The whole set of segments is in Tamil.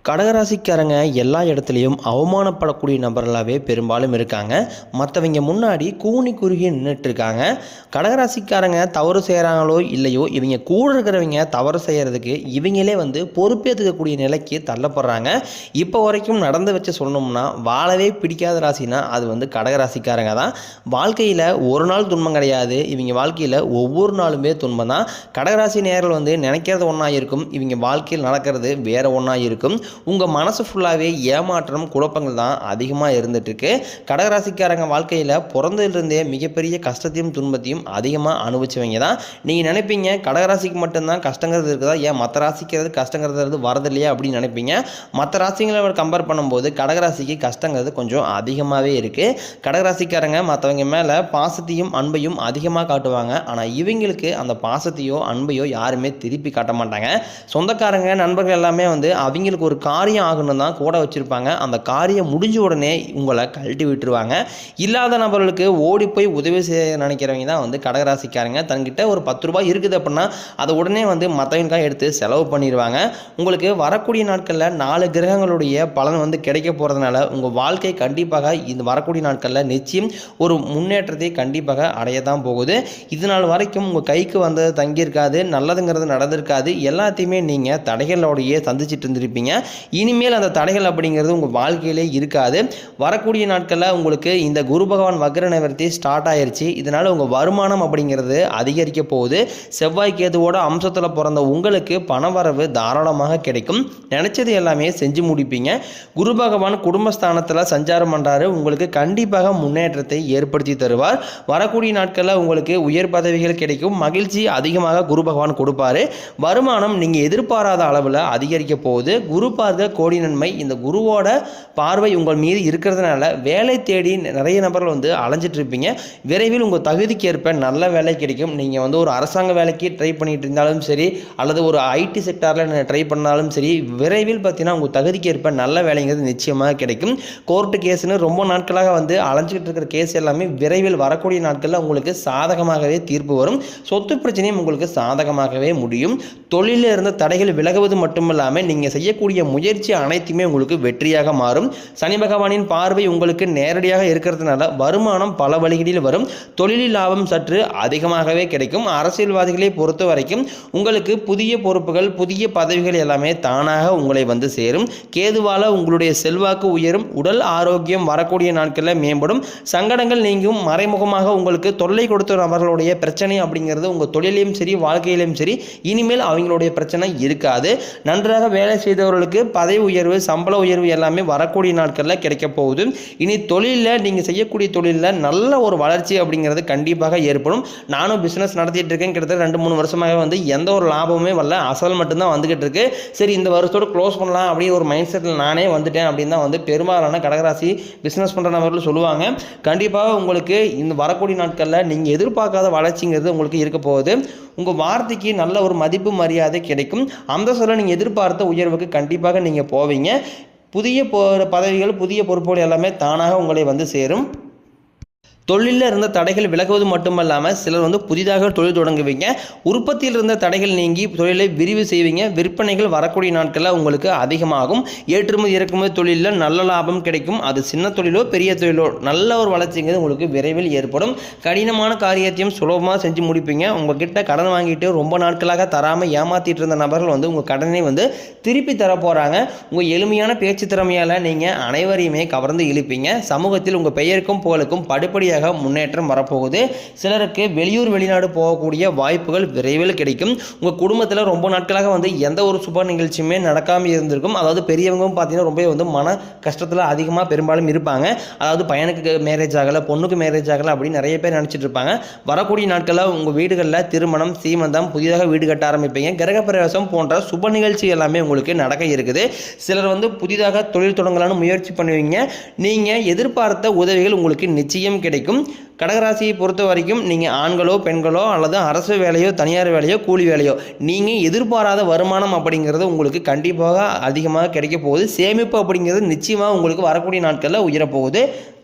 கடகராசிக்காரங்க எல்லா இடத்துலையும் அவமானப்படக்கூடிய நபர்களாகவே பெரும்பாலும் இருக்காங்க. மற்றவங்க முன்னாடி கூனி குறுகி நின்றுட்டு இருக்காங்க. கடகராசிக்காரங்க தவறு செய்கிறாங்களோ இல்லையோ, இவங்க கூட இருக்கிறவங்க தவறு செய்கிறதுக்கு இவங்களே பொறுப்பேற்றுக்கக்கூடிய நிலைக்கு தள்ளப்படுறாங்க. இப்போ வரைக்கும் நடந்து வச்சு சொல்லணும்னா, வாழவே பிடிக்காத ராசினா அது கடகராசிக்காரங்க தான். வாழ்க்கையில் ஒரு நாள் துன்பம் கிடையாது, இவங்க வாழ்க்கையில் ஒவ்வொரு நாளுமே துன்பம் தான். கடகராசி நேயர்கள் நினைக்கிறது ஒன்றா இருக்கும், இவங்க வாழ்க்கையில் நடக்கிறது வேற ஒன்றா இருக்கும். உங்கள் மனசு ஃபுல்லாகவே ஏமாற்றம் குழப்பங்கள் தான் அதிகமாக இருந்துகிட்ருக்கு. கடகராசிக்காரங்க வாழ்க்கையில் பிறந்ததிலிருந்தே மிகப்பெரிய கஷ்டத்தையும் துன்பத்தையும் அதிகமாக அனுபவிச்சவங்க தான். நீங்கள் நினைப்பீங்க கடகராசிக்கு மட்டும்தான் கஷ்டங்கிறது இருக்குதா, ஏன் மற்ற ராசிக்கிறது கஷ்டங்கிறது வரதில்லையா அப்படின்னு நினைப்பீங்க. மற்ற ராசிகளை கம்பேர் பண்ணும்போது கடகராசிக்கு கஷ்டங்கிறது கொஞ்சம் அதிகமாகவே இருக்குது. கடகராசிக்காரங்க மற்றவங்க மேலே பாசத்தையும் அன்பையும் அதிகமாக காட்டுவாங்க. ஆனால் இவங்களுக்கு அந்த பாசத்தையோ அன்பையோ யாருமே திருப்பி காட்ட மாட்டாங்க. சொந்தக்காரங்க நண்பர்கள் எல்லாமே அவங்களுக்கு ஒரு காரியம் ஆகணும் தான் கூட வச்சுருப்பாங்க. அந்த காரியம் முடிஞ்ச உடனே உங்களை கழட்டி விட்டுருவாங்க. இல்லாத நபர்களுக்கு ஓடி போய் உதவி செய்ய நினைக்கிறவங்க தான் கடகராசிக்காரங்க. தன்கிட்ட ஒரு 10 ரூபாய் இருக்குது அப்படின்னா அதை உடனே மற்றவங்களுக்காக எடுத்து செலவு பண்ணிடுவாங்க. உங்களுக்கு வரக்கூடிய நாட்களில் 4 கிரகங்களுடைய பலன் கிடைக்க போகிறதுனால உங்கள் வாழ்க்கை கண்டிப்பாக இந்த வரக்கூடிய நாட்களில் நிச்சயம் ஒரு முன்னேற்றத்தை கண்டிப்பாக அடைய தான் போகுது. இது நாள் வரைக்கும் உங்கள் கைக்கு தங்கியிருக்காது, நல்லதுங்கிறது நடந்திருக்காது, எல்லாத்தையுமே நீங்கள் தடைகளோடையே சந்திச்சுட்டு இருந்திருப்பீங்க. இனிமேல் அந்த தடைகள் அப்படிங்கிறது உங்கள் வாழ்க்கையிலே இருக்காது. வரக்கூடிய நாட்களில் உங்களுக்கு இந்த குரு பகவான் வக்ர நிவர்த்தி ஸ்டார்ட் ஆயிடுச்சு. இதனால் உங்கள் வருமானம் அப்படிங்கிறது அதிகரிக்க போகுது. செவ்வாய் கேதுவோட அம்சத்தில் பிறந்த உங்களுக்கு பணவரவு தாராளமாக கிடைக்கும். நினைச்சது எல்லாமே செஞ்சு முடிப்பீங்க. குரு பகவான் குடும்பஸ்தானத்தில் சஞ்சாரம் பண்ணுறாரு, உங்களுக்கு கண்டிப்பாக முன்னேற்றத்தை ஏற்படுத்தி தருவார். வரக்கூடிய நாட்களில் உங்களுக்கு உயர் பதவிகள் கிடைக்கும். மகிழ்ச்சி அதிகமாக குரு பகவான் கொடுப்பாரு. வருமானம் நீங்கள் எதிர்பாராத அளவில் அதிகரிக்க போகுது. குரு பார்க்க கோடி நன்மை. இந்த குருவோட பார்வை உங்கள் மீது இருக்கிறதுனால வேலை தேடி நிறைய நபர்கள் அலைஞ்சிட்டு இருப்பீங்க. விரைவில் உங்கள் தகுதிக்கு ஏற்ப நல்ல வேலை கிடைக்கும். நீங்கள் ஒரு அரசாங்க வேலைக்கு ட்ரை பண்ணிட்டு இருந்தாலும் சரி, அல்லது ஒரு ஐடி செக்டாரில் ட்ரை பண்ணாலும் சரி, விரைவில் பார்த்தீங்கன்னா உங்கள் தகுதிக்கு ஏற்ப நல்ல வேலைங்கிறது நிச்சயமாக கிடைக்கும். கோர்ட்டு கேஸ்னு ரொம்ப நாட்களாக அலைஞ்சிக்கிட்டு இருக்கிற கேஸ் எல்லாமே விரைவில் வரக்கூடிய நாட்களில் உங்களுக்கு சாதகமாகவே தீர்ப்பு வரும். சொத்து பிரச்சனையும் உங்களுக்கு சாதகமாகவே முடியும். தொழிலில் இருந்த தடைகள் விலகுவது மட்டுமில்லாமல் நீங்கள் செய்யக்கூடிய முயற்சி அனைத்துமே உங்களுக்கு வெற்றியாக மாறும். சனி பகவானின் பார்வை உங்களுக்கு நேரடியாக இருக்கிறதுனால வருமானம் பல வழிகளில் வரும். தொழிலில் லாபம் சற்று அதிகமாகவே கிடைக்கும். அரசியல்வாதிகளை பொறுத்த வரைக்கும் உங்களுக்கு புதிய பொறுப்புகள், புதிய பதவிகள் எல்லாமே தானாக உங்களை சேரும். கேதுவால உங்களுடைய செல்வாக்கு உயரும். உடல் ஆரோக்கியம் வரக்கூடிய நாட்களில் மேம்படும். சங்கடங்கள் நீங்கும். மறைமுகமாக உங்களுக்கு தொல்லை கொடுத்த நபர்களுடைய பிரச்சனை அப்படிங்கிறது உங்கள் தொழிலையும் சரி வாழ்க்கையிலும் சரி இனிமேல் அவங்களுடைய பிரச்சனை இருக்காது. நன்றாக வேலை செய்தவர்களுக்கு பதவி உயர்வு, சம்பள உயர்வு எல்லாமே வரக்கூடிய நாட்களில் கிடைக்க போகுது. இனி தொழிலில் நீங்கள் செய்யக்கூடிய தொழிலில் நல்ல ஒரு வளர்ச்சி அப்படிங்கிறது கண்டிப்பாக ஏற்படும். நானும் பிஸ்னஸ் நடத்திட்டு இருக்கேன், கிட்டத்தட்ட 2-3 வருஷமாக எந்த ஒரு லாபமுமே வரல, அசல் மட்டும்தான் வந்துகிட்டு இருக்கு. சரி, இந்த வருஷத்தோடு க்ளோஸ் பண்ணலாம் அப்படின்னு ஒரு மைண்ட் செட்டில் நானே வந்துட்டேன் அப்படின்னு தான் பெரும்பாலான கடகராசி பிஸ்னஸ் பண்ணுற நபர்கள் சொல்லுவாங்க. கண்டிப்பாக உங்களுக்கு இந்த வரக்கூடிய நாட்களில் நீங்கள் எதிர்பார்க்காத வளர்ச்சிங்கிறது உங்களுக்கு இருக்க போகுது. உங்கள் வார்த்தைக்கு நல்ல ஒரு மதிப்பு மரியாதை கிடைக்கும். அந்த சொல்ல நீங்கள் எதிர்பார்த்த உயர்வுக்கு கண்டிப்பாக நீங்கள் போவீங்க. புதிய பதவிகள், புதிய பொறுப்புகள் எல்லாமே தானாக உங்களை சேரும். தொழிலில் இருந்த தடைகள் விலகுவது மட்டுமல்லாமல் சிலர் புதிதாக தொழில் தொடங்குவீங்க. உற்பத்தியில் இருந்த தடைகள் நீங்கி தொழிலை விரிவு செய்வீங்க. விற்பனைகள் வரக்கூடிய நாட்களில் உங்களுக்கு அதிகமாகும். ஏற்றுமதி இறக்குமதி தொழிலில் நல்ல லாபம் கிடைக்கும். அது சின்ன தொழிலோ பெரிய தொழிலோ நல்ல ஒரு வளர்ச்சிங்கிறது உங்களுக்கு விரைவில் ஏற்படும். கடினமான காரியத்தையும் சுலபமாக செஞ்சு முடிப்பீங்க. உங்ககிட்ட கடன் வாங்கிட்டு ரொம்ப நாட்களாக தராமல் ஏமாற்றிட்டு இருந்த நபர்கள் உங்கள் கடனை திருப்பி தர போகிறாங்க. உங்கள் எளிமையான பேச்சு திறமையால் நீங்கள் அனைவரையுமே கவர்ந்து இழுப்பீங்க. சமூகத்தில் உங்கள் பெயருக்கும் புகழுக்கும் படிப்படியாக முன்னேற்றம் வரப்போகுது. சிலருக்கு வெளியூர் வெளிநாடு போகக்கூடிய வாய்ப்புகள் விரைவில் கிடைக்கும். உங்கள் குடும்பத்தில் ரொம்ப நாட்களாக எந்த ஒரு சுப நிகழ்ச்சியுமே நடக்காமல் இருந்திருக்கும். அதாவது பெரியவங்களும் பார்த்தீங்கன்னா ரொம்ப மன கஷ்டத்தில் அதிகமாக பெரும்பாலும் இருப்பாங்க. அதாவது பையனுக்கு மேரேஜ் ஆகலை, பொண்ணுக்கு மேரேஜ் ஆகலை அப்படின்னு நிறைய பேர் நினச்சிட்டு இருப்பாங்க. வரக்கூடிய நாட்களில் உங்கள் வீடுகளில் திருமணம், சீமந்தம், புதிதாக வீடு கட்ட ஆரம்பிப்பீங்க. கிரகப்பிரவேசம் போன்ற சுப நிகழ்ச்சி எல்லாமே உங்களுக்கு நடக்க இருக்குது. சிலர் புதிதாக தொழில் தொடங்கலான்னு முயற்சி பண்ணுவீங்க. நீங்கள் எதிர்பார்த்த உதவிகள் உங்களுக்கு நிச்சயம் கிடைக்கும். கடகராசியை பொறுத்த வரைக்கும் நீங்கள் ஆண்களோ பெண்களோ அல்லது அரசு வேலையோ தனியார் வேலையோ கூலி வேலையோ நீங்கள் எதிர்பாராத வருமானம் அப்படிங்கிறது உங்களுக்கு கண்டிப்பாக அதிகமாக கிடைக்க போகுது. சேமிப்பு அப்படிங்கிறது நிச்சயமாக உங்களுக்கு வரக்கூடிய நாட்களில் உயரப்போகுது.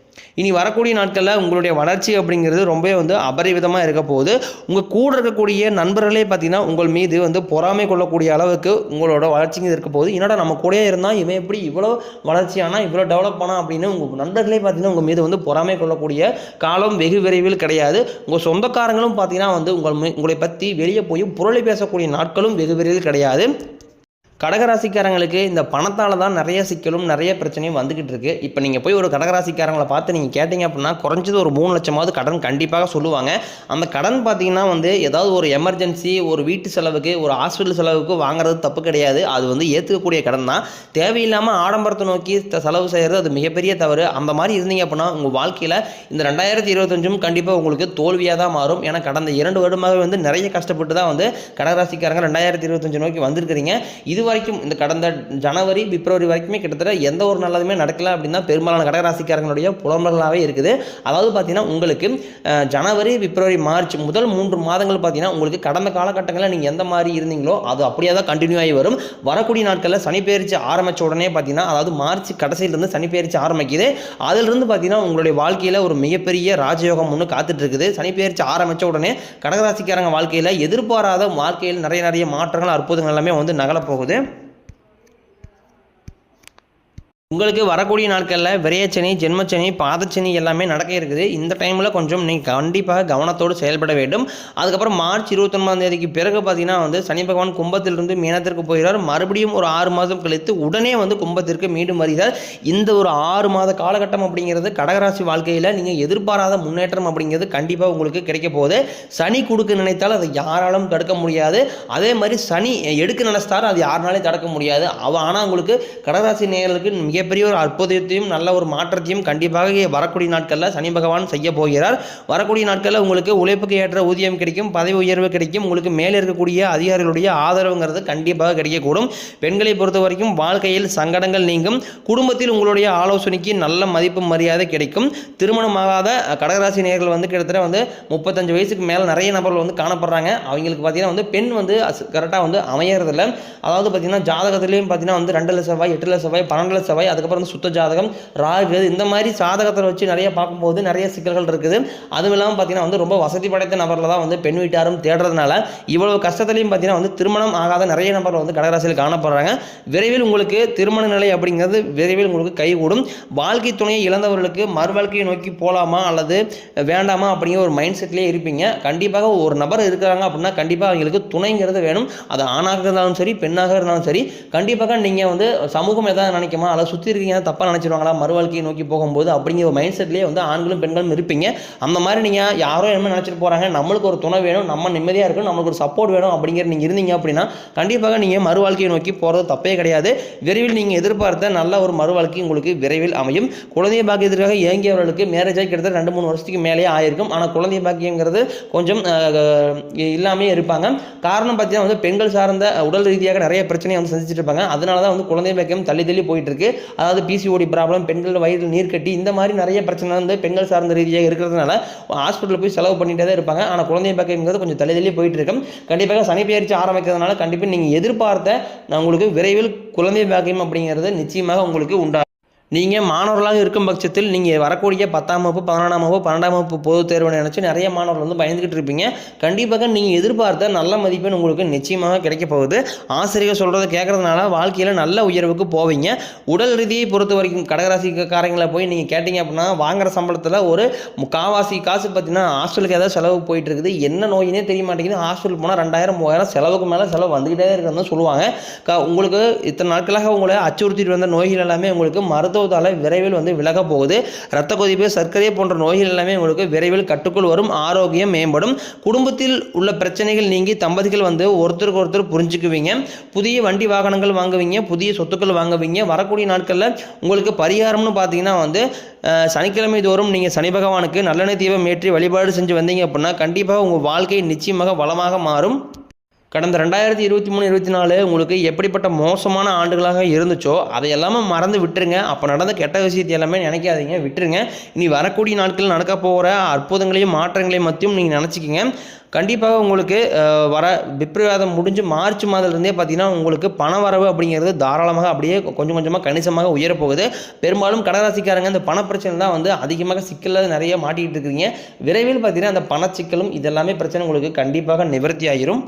இனி வரக்கூடிய நாட்களில் உங்களுடைய வளர்ச்சி அப்படிங்கிறது ரொம்பவே அபரிவிதமாக இருக்க போகுது. உங்கள் கூட இருக்கக்கூடிய நண்பர்களே பார்த்தீங்கன்னா உங்கள் மீது பொறாமை கொள்ளக்கூடிய அளவுக்கு உங்களோட வளர்ச்சிங்க இருக்க போகுது. என்னடா நம்ம கூடயே இருந்தால் இவன் எப்படி இவ்வளோ வளர்ச்சியானா இவ்வளோ டெவலப் ஆனா அப்படின்னு உங்கள் நண்பர்களே பார்த்தீங்கன்னா உங்கள் மீது பொறாமை கொள்ளக்கூடிய காலம் வெகு விரைவில் கிடையாது. உங்கள் சொந்தக்காரங்களும் பார்த்தீங்கன்னா உங்களை பற்றி வெளியே போய் புரளி பேசக்கூடிய நாட்களும் வெகு விரைவில் கிடையாது. கடகராசிக்காரங்களுக்கு இந்த பணத்தால் தான் நிறைய சிக்கலும் நிறைய பிரச்சனையும் வந்துக்கிட்டு இருக்குது. இப்போ நீங்கள் போய் ஒரு கடகராசிக்காரங்களை பார்த்து நீங்கள் கேட்டிங்க அப்படின்னா குறைஞ்சது ஒரு 3 லட்சமாவது கடன் கண்டிப்பாக சொல்லுவாங்க. அந்த கடன் பார்த்தீங்கன்னா ஏதாவது ஒரு எமர்ஜென்சி, ஒரு வீட்டு செலவுக்கு, ஒரு ஹாஸ்பிட்டல் செலவுக்கு வாங்குறது தப்பு கிடையாது. அது ஏற்றுக்கக்கூடிய கடன் தான். தேவையில்லாமல் ஆடம்பரத்தை நோக்கி செலவு செய்கிறது அது மிகப்பெரிய தவறு. அந்த மாதிரி இருந்தீங்க அப்படின்னா உங்கள் வாழ்க்கையில் இந்த 2025 கண்டிப்பாக உங்களுக்கு தோல்வியாக தான் மாறும். ஏன்னா கடந்த 2 வருடமாகவே நிறைய கஷ்டப்பட்டு தான் கடகராசிக்காரங்க 2025 நோக்கி வந்திருக்கிறீங்க. இது வரைக்கும் இந்த கடந்த ஜனவரி பிப்ரவரி வரைக்குமே கிட்டத்தட்ட எந்த ஒரு நல்லதுமே நடக்கல அப்படின்னா பெரும்பாலான கடகராசிக்காரங்களுடைய புலம்பல்களாகவே இருக்குது. அதாவது பார்த்தீங்கன்னா உங்களுக்கு ஜனவரி பிப்ரவரி மார்ச் முதல் 3 மாதங்கள் பார்த்தீங்கன்னா உங்களுக்கு கடந்த காலகட்டங்களில் நீங்கள் எந்த மாதிரி இருந்தீங்களோ அது அப்படியே தான் கண்டினியூ ஆகி வரும். வரக்கூடிய நாட்களில் சனி பெயர்ச்சி ஆரம்பித்த உடனே பார்த்தீங்கன்னா அதாவது மார்ச் கடைசியிலிருந்து சனி பெயர்ச்சி ஆரம்பிக்குது. அதிலிருந்து பார்த்தீங்கன்னா உங்களுடைய வாழ்க்கையில் ஒரு மிகப்பெரிய ராஜயோகம் ஒன்று காத்துட்டு இருக்குது. சனி பெயர்ச்சி ஆரம்பித்த உடனே கடகராசிக்காரங்க வாழ்க்கையில் எதிர்பாராத வாழ்க்கையில் நிறைய மாற்றங்கள் அற்புதங்கள் எல்லாமே நகலப்போகுது. உங்களுக்கு வரக்கூடிய நாட்களில் விரையச்சனி, ஜென்மச்சனி, பாதச்சனி எல்லாமே நடக்க இருக்குது. இந்த டைமில் கொஞ்சம் நீங்கள் கண்டிப்பாக கவனத்தோடு செயல்பட வேண்டும். அதுக்கப்புறம் மார்ச் 29 பிறகு பார்த்தீங்கன்னா சனி பகவான் கும்பத்திலிருந்து மீனத்திற்கு போகிறார். மறுபடியும் ஒரு 6 மாதம் கழித்து உடனே கும்பத்திற்கு மீண்டும் வருகிறார். இந்த ஒரு 6 மாத காலகட்டம் அப்படிங்கிறது கடகராசி வாழ்க்கையில் நீங்கள் எதிர்பாராத முன்னேற்றம் அப்படிங்கிறது கண்டிப்பாக உங்களுக்கு கிடைக்க போகுது. சனி கொடுக்க நினைத்தால் அதை யாராலும் தடுக்க முடியாது. அதே மாதிரி சனி எடுக்க நினைச்சார் அது யாருனாலே தடுக்க முடியாது. ஆனால் உங்களுக்கு கடகராசி நேயர்களுக்கு மிகப்பெரிய ஒரு அற்புதத்தையும் நல்ல ஒரு மாற்றத்தையும் கண்டிப்பாக வரக்கூடிய நாட்களில் சனி பகவான் செய்ய போகிறார். வரக்கூடிய நாட்களில் உங்களுக்கு உழைப்புக்கு ஏற்ற ஊதியம் கிடைக்கும், பதவி உயர்வு கிடைக்கும். உங்களுக்கு மேலே இருக்கக்கூடிய அதிகாரிகளுடைய ஆதரவுங்கிறது கண்டிப்பாக கிடைக்கக்கூடும். பெண்களை பொறுத்த வரைக்கும் வாழ்க்கையில் சங்கடங்கள் நீங்கும். குடும்பத்தில் உங்களுடைய ஆலோசனைக்கு நல்ல மதிப்பு மரியாதை கிடைக்கும். திருமணமாகாத கடகராசி நேயர்கள் கிட்டத்தட்ட 35 வயசுக்கு மேலே நிறைய நபர்கள் காணப்படுறாங்க. அவங்களுக்கு பார்த்தீங்கன்னா பெண் கரெக்டாக அமையறதில்லை. அதாவது பார்த்தீங்கன்னா ஜாதகத்திலையும் பார்த்தீங்கன்னா 2 செவ்வாய், 8 செவ்வாய், 12 செவ்வாய், அதுக்கப்புறம் சுத்த ஜாதகம், ராகு, இந்த மாதிரி சாதகத்தை வச்சு நிறைய பார்க்கும்போது நிறைய சிக்கல்கள் இருக்குது. அதுவும் இல்லாமல் பார்த்தீங்கன்னா ரொம்ப வசதி படைத்த நபரில் தான் பெண் வீட்டாரும் தேடுறதுனால இவ்வளவு கஷ்டத்துலையும் பார்த்தீங்கன்னா திருமணம் ஆகாத நிறைய நபர்கள் கடகராசியில் காணப்படுறாங்க. விரைவில் உங்களுக்கு திருமண நிலை அப்படிங்கிறது விரைவில் உங்களுக்கு கைகூடும். வாழ்க்கை துணையை இழந்தவர்களுக்கு மறு வாழ்க்கையை நோக்கி போகலாமா அல்லது வேண்டாமா அப்படிங்கிற ஒரு மைண்ட் செட்லேயே இருப்பீங்க. கண்டிப்பாக ஒரு நபர் இருக்கிறாங்க அப்படின்னா கண்டிப்பாக அவங்களுக்கு துணைங்கிறது வேணும். அது ஆணாக இருந்தாலும் சரி, பெண்ணாக இருந்தாலும் சரி, கண்டிப்பாக நீங்கள் சமூகம் எதாவது நினைக்குமா அல்லது சுற்றி இருக்கீங்க தப்பாக நினச்சிருவாங்களா மறு வாழ்க்கையை நோக்கி போகும்போது அப்படிங்கிற ஒரு மைண்ட் செட்லேயே ஆண்களும் பெண்களும் இருப்பீங்க. அந்த மாதிரி நீங்கள் யாரோ என்ன நினச்சிட்டு போகிறாங்க, நம்மளுக்கு ஒரு துணை வேணும், நம்ம நிம்மதியாக இருக்கணும், நம்மளுக்கு ஒரு சப்போர்ட் வேணும் அப்படிங்கிற நீங்கள் இருந்தீங்க அப்படின்னா கண்டிப்பாக நீங்கள் மறு வாழ்க்கையை நோக்கி போகிறது தப்பே கிடையாது. விரைவில் நீங்கள் எதிர்பார்த்த நல்ல ஒரு மறு வாழ்க்கை உங்களுக்கு விரைவில் அமையும். குழந்தை பாக்கியத்திற்காக ஏங்கியவர்களுக்கு மேரேஜ் ஆகி கிட்டத்தட்ட 2-3 வருஷத்துக்கு மேலேயே ஆயிருக்கும். ஆனால் குழந்தை பாக்கியங்கிறது கொஞ்சம் இல்லாமே இருப்பாங்க. காரணம் பார்த்தீங்கன்னா பெண்கள் சார்ந்த உடல் ரீதியாக நிறைய பிரச்சனையை சந்திச்சுட்டு இருப்பாங்க. அதனால தான் குழந்தை பாக்கியம் தள்ளி போயிட்டு இருக்கு. அதாவது பிசிஓடி ப்ராப்ளம், பெண்கள் வயிறில் நீர் கட்டி, இந்த மாதிரி நிறைய பிரச்சனை பெண்கள் சார்ந்த ரீதியாக இருக்கிறதுனால ஹாஸ்பிட்டலில் போய் செலவு பண்ணிட்டே தான் இருப்பாங்க. ஆனால் குழந்தை பாக்கியங்கிறது கொஞ்சம் தள்ளி போயிட்டு இருக்கும். கண்டிப்பாக சனி பெயர்ச்சி ஆரம்பிக்கிறதுனால கண்டிப்பாக நீங்கள் எதிர்பார்த்த உங்களுக்கு விரைவில் குழந்தை பாக்கியம் அப்படிங்கிறது நிச்சயமாக உங்களுக்கு உண்டாகும். நீங்கள் மாணவர்களாக இருக்கும் பட்சத்தில் நீங்கள் வரக்கூடிய 10ஆம் வகுப்பு, 11ஆம் வகுப்பு, 12ஆம் வகுப்பு பொதுத் தேர்வு நினச்சி நிறைய மாணவர்கள் பயந்துக்கிட்டு இருப்பீங்க. கண்டிப்பாக நீங்கள் எதிர்பார்த்த நல்ல மதிப்பெண் உங்களுக்கு நிச்சயமாக கிடைக்க போகுது. ஆசிரியர் சொல்கிறத கேட்கறதுனால வாழ்க்கையில் நல்ல உயர்வுக்கு போவீங்க. உடல் ரீதியை பொறுத்த வரைக்கும் கடகராசிக்காரங்களை போய் நீங்கள் கேட்டிங்க அப்படின்னா வாங்குற சம்பளத்தில் ஒரு 3/4 காசு பார்த்தீங்கன்னா ஹாஸ்டலுக்கு ஏதாவது செலவு போயிட்டு இருக்குது. என்ன நோயினே தெரிய மாட்டேங்குது. ஹாஸ்டல் போனால் 2000-3000 செலவுக்கு மேலே செலவு வந்துக்கிட்டே இருக்கிறது சொல்லுவாங்க. உங்களுக்கு இத்தனை நாட்களாக உங்களை அச்சுறுத்திட்டு வந்த நோய்கள் எல்லாமே உங்களுக்கு மருத்துவ விரைவில் விலக போகுது. இரத்த கொதிப்பு, சர்க்கரை போன்ற நோய்கள் எல்லாமே உங்களுக்கு விரைவில் கட்டுக்குள் வரும். ஆரோக்கியம் மேம்படும். குடும்பத்தில் உள்ள பிரச்சனைகள் நீங்கி தம்பதிகள் ஒருத்தருக்கு ஒருத்தர் புரிஞ்சுக்குவீங்க. புதிய வண்டி வாகனங்கள் வாங்குவீங்க, புதிய சொத்துக்கள் வாங்குவீங்க. வரக்கூடிய நாட்களில் உங்களுக்கு பரிகாரம்னு பார்த்தீங்கன்னா சனிக்கிழமை தோறும் நீங்கள் சனி பகவானுக்கு நல்லெண்ணெய் தீபம் ஏற்றி வழிபாடு செஞ்சு வந்தீங்க அப்படின்னா கண்டிப்பாக உங்கள் வாழ்க்கை நிச்சயமாக வளமாக மாறும். கடந்த 2023, 24 உங்களுக்கு எப்படிப்பட்ட மோசமான ஆண்டுகளாக இருந்துச்சோ அதை எல்லாமே மறந்து விட்டுருங்க. அப்போ நடந்த கெட்ட விஷயத்தை எல்லாமே நினைக்காதீங்க, விட்டுருங்க. இனி வரக்கூடிய நாட்களில் நடக்க போகிற அற்புதங்களையும் மாற்றங்களையும் மத்தியும் நீங்கள் நினச்சிக்கிங்க. கண்டிப்பாக உங்களுக்கு வர பிப்ரவரி முடிஞ்சு மார்ச் மாதத்துலேருந்தே பார்த்தீங்கன்னா உங்களுக்கு பண வரவு அப்படிங்கிறது தாராளமாக அப்படியே கொஞ்சம் கொஞ்சமாக கணிசமாக உயரப்போகுது. பெரும்பாலும் கடகராசிக்காரங்க இந்த பணப்பிரச்சனை தான் வந்து அதிகமாக சிக்கலில் நிறைய மாட்டிக்கிட்டு இருக்கிறீங்க. விரைவில் பார்த்தீங்கன்னா அந்த பணச்சிக்கலும் இதெல்லாமே பிரச்சனை உங்களுக்கு கண்டிப்பாக நிவர்த்தி ஆகிரும்.